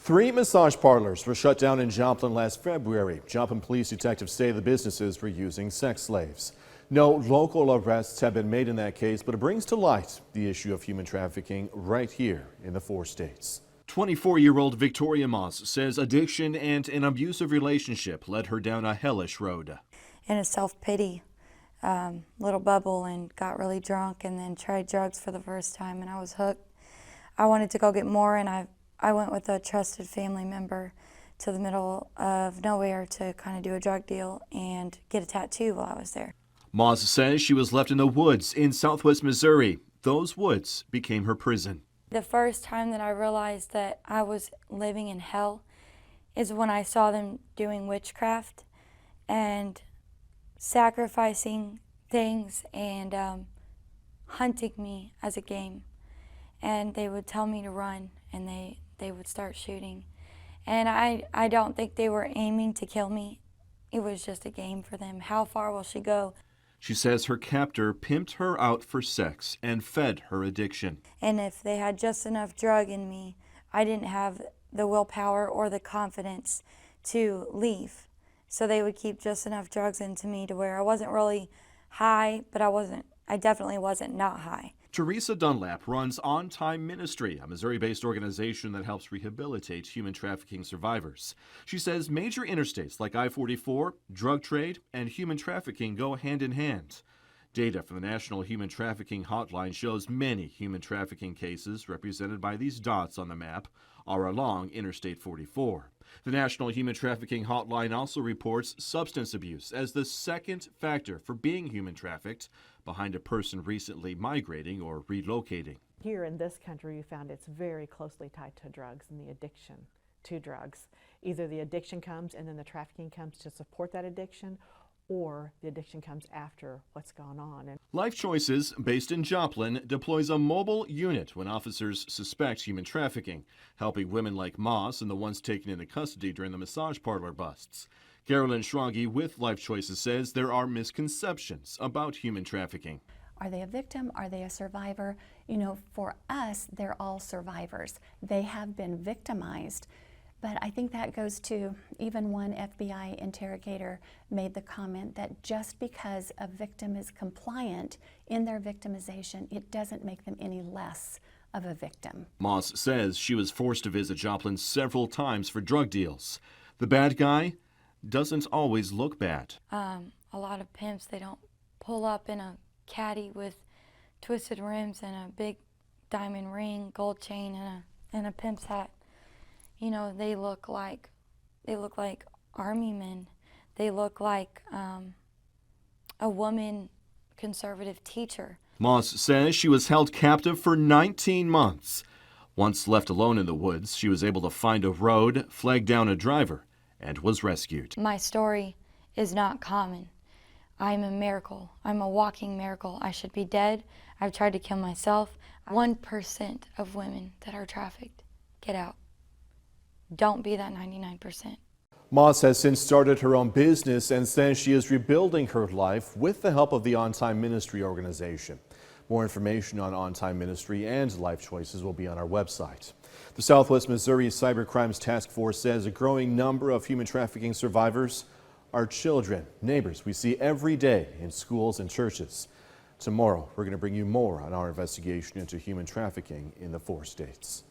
3 massage parlors were shut down in Joplin last February. Joplin police detectives say the businesses were using sex slaves. No local arrests have been made in that case, but it brings to light the issue of human trafficking right here in the 4 states. 24-year-old Victoria Moss says addiction and an abusive relationship led her down a hellish road. In a self-pity little bubble, and got really drunk and then tried drugs for the first time, and I was hooked. I wanted to go get more, and I went with a trusted family member to the middle of nowhere to kind of do a drug deal and get a tattoo while I was there. Moss says she was left in the woods in southwest Missouri. Those woods became her prison. The first time that I realized that I was living in hell is when I saw them doing witchcraft and sacrificing things and hunting me as a game. And they would tell me to run, and they would start shooting. And I don't think they were aiming to kill me. It was just a game for them. How far will she go? She says her captor pimped her out for sex and fed her addiction. And if they had just enough drug in me, I didn't have the willpower or the confidence to leave. So they would keep just enough drugs into me to where I wasn't really high, but I definitely wasn't not high. Teresa Dunlap runs On Time Ministry, a Missouri-based organization that helps rehabilitate human trafficking survivors. She says major interstates like I-44, drug trade, and human trafficking go hand in hand. Data from the National Human Trafficking Hotline shows many human trafficking cases, represented by these dots on the map, are along Interstate 44. The National Human Trafficking Hotline also reports substance abuse as the second factor for being human trafficked, behind a person recently migrating or relocating. Here in this country, we found it's very closely tied to drugs and the addiction to drugs. Either the addiction comes and then the trafficking comes to support that addiction, or the addiction comes after what's gone on. Life Choices, based in Joplin, deploys a mobile unit when officers suspect human trafficking, helping women like Moss and the ones taken into custody during the massage parlor busts. Carolyn Schrage with Life Choices says there are misconceptions about human trafficking. Are they a victim? Are they a survivor? You know, for us, they're all survivors. They have been victimized. But I think that goes to, even one FBI interrogator made the comment that just because a victim is compliant in their victimization, it doesn't make them any less of a victim. Moss says she was forced to visit Joplin several times for drug deals. The bad guy doesn't always look bad. A lot of pimps, they don't pull up in a caddy with twisted rims and a big diamond ring, gold chain, and a pimp's hat. You know, they look like army men. They look like a woman conservative teacher. Moss says she was held captive for 19 months. Once left alone in the woods, she was able to find a road, flag down a driver, and was rescued. My story is not common. I'm a miracle. I'm a walking miracle. I should be dead. I've tried to kill myself. 1% of women that are trafficked get out. Don't be that 99%. Moss has since started her own business and says she is rebuilding her life with the help of the On Time Ministry organization. More information on On Time Ministry and Life Choices will be on our website. The Southwest Missouri Cyber Crimes Task Force says a growing number of human trafficking survivors are children, neighbors we see every day in schools and churches. Tomorrow, we're going to bring you more on our investigation into human trafficking in the 4 states.